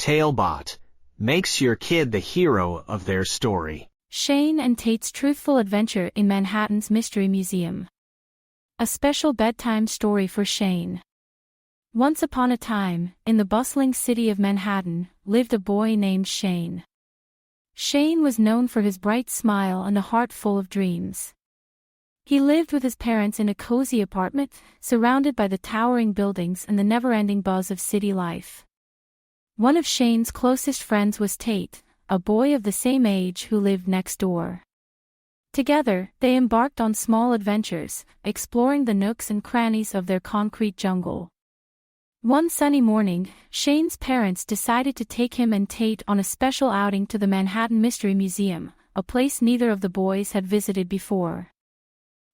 Talebot makes your kid the hero of their story. Shane and Tate's Truthful Adventure in Manhattan's Mystery Museum. A special bedtime story for Shane. Once upon a time, in the bustling city of Manhattan, lived a boy named Shane. Shane was known for his bright smile and a heart full of dreams. He lived with his parents in a cozy apartment, surrounded by the towering buildings and the never-ending buzz of city life. One of Shane's closest friends was Tate, a boy of the same age who lived next door. Together, they embarked on small adventures, exploring the nooks and crannies of their concrete jungle. One sunny morning, Shane's parents decided to take him and Tate on a special outing to the Manhattan Mystery Museum, a place neither of the boys had visited before.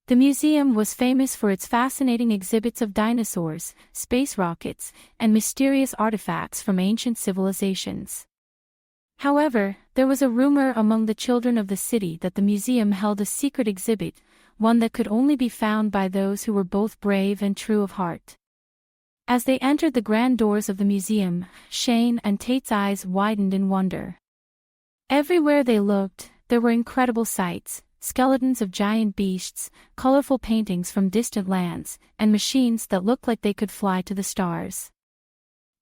The museum was famous for its fascinating exhibits of dinosaurs, space rockets, and mysterious artifacts from ancient civilizations. However, there was a rumor among the children of the city that the museum held a secret exhibit, one that could only be found by those who were both brave and true of heart. As they entered the grand doors of the museum, Shane and Tate's eyes widened in wonder. Everywhere they looked, there were incredible sights: skeletons of giant beasts, colorful paintings from distant lands, and machines that looked like they could fly to the stars.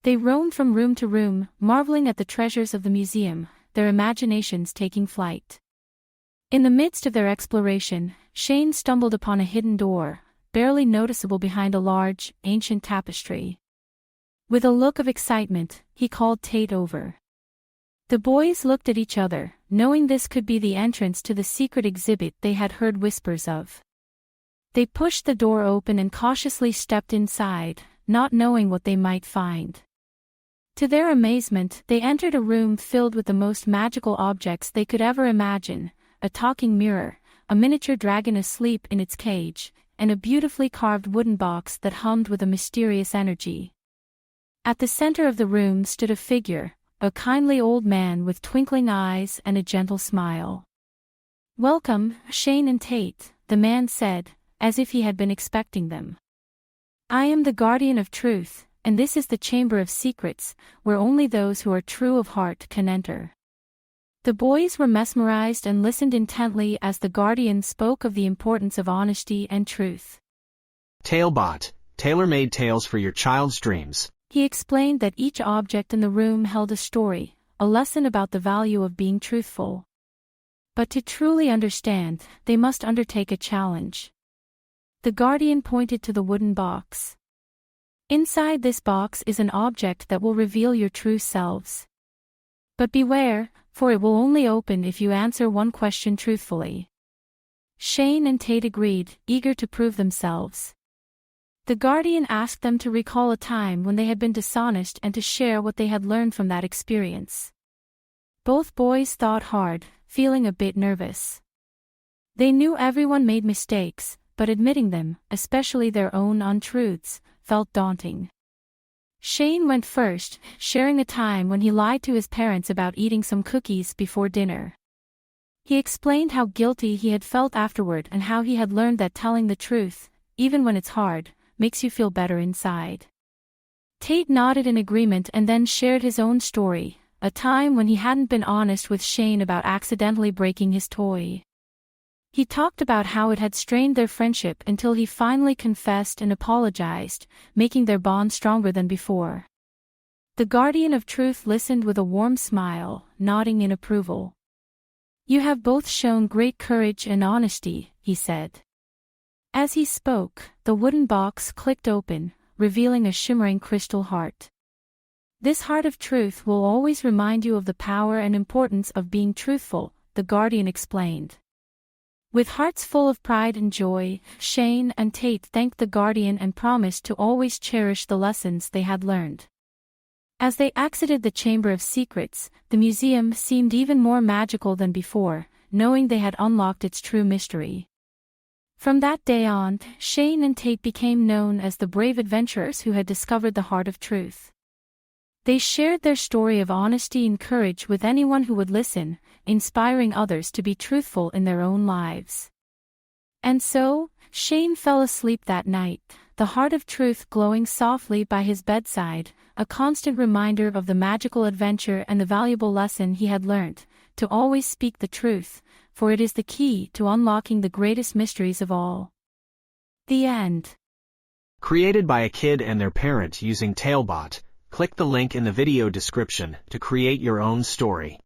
They roamed from room to room, marveling at the treasures of the museum, their imaginations taking flight. In the midst of their exploration, Shane stumbled upon a hidden door, barely noticeable behind a large, ancient tapestry. With a look of excitement, he called Tate over. The boys looked at each other, knowing this could be the entrance to the secret exhibit they had heard whispers of. They pushed the door open and cautiously stepped inside, not knowing what they might find. To their amazement, they entered a room filled with the most magical objects they could ever imagine: a talking mirror, a miniature dragon asleep in its cage, and a beautifully carved wooden box that hummed with a mysterious energy. At the center of the room stood a figure, a kindly old man with twinkling eyes and a gentle smile. "Welcome, Shane and Tate," the man said, as if he had been expecting them. "I am the guardian of truth, and this is the Chamber of Secrets, where only those who are true of heart can enter." The boys were mesmerized and listened intently as the guardian spoke of the importance of honesty and truth. Talebot, tailor-made tales for your child's dreams. He explained that each object in the room held a story, a lesson about the value of being truthful. But to truly understand, they must undertake a challenge. The guardian pointed to the wooden box. "Inside this box is an object that will reveal your true selves. But beware, for it will only open if you answer one question truthfully." Shane and Tate agreed, eager to prove themselves. The guardian asked them to recall a time when they had been dishonest and to share what they had learned from that experience. Both boys thought hard, feeling a bit nervous. They knew everyone made mistakes, but admitting them, especially their own untruths, felt daunting. Shane went first, sharing a time when he lied to his parents about eating some cookies before dinner. He explained how guilty he had felt afterward and how he had learned that telling the truth, even when it's hard, makes you feel better inside. Tate nodded in agreement and then shared his own story, a time when he hadn't been honest with Shane about accidentally breaking his toy. He talked about how it had strained their friendship until he finally confessed and apologized, making their bond stronger than before. The guardian of truth listened with a warm smile, nodding in approval. "You have both shown great courage and honesty," he said. As he spoke, the wooden box clicked open, revealing a shimmering crystal heart. "This heart of truth will always remind you of the power and importance of being truthful," the guardian explained. With hearts full of pride and joy, Shane and Tate thanked the guardian and promised to always cherish the lessons they had learned. As they exited the Chamber of Secrets, the museum seemed even more magical than before, knowing they had unlocked its true mystery. From that day on, Shane and Tate became known as the brave adventurers who had discovered the heart of truth. They shared their story of honesty and courage with anyone who would listen, inspiring others to be truthful in their own lives. And so, Shane fell asleep that night, the heart of truth glowing softly by his bedside, a constant reminder of the magical adventure and the valuable lesson he had learnt, to always speak the truth, for it is the key to unlocking the greatest mysteries of all. The end. Created by a kid and their parent using Talebot, click the link in the video description to create your own story.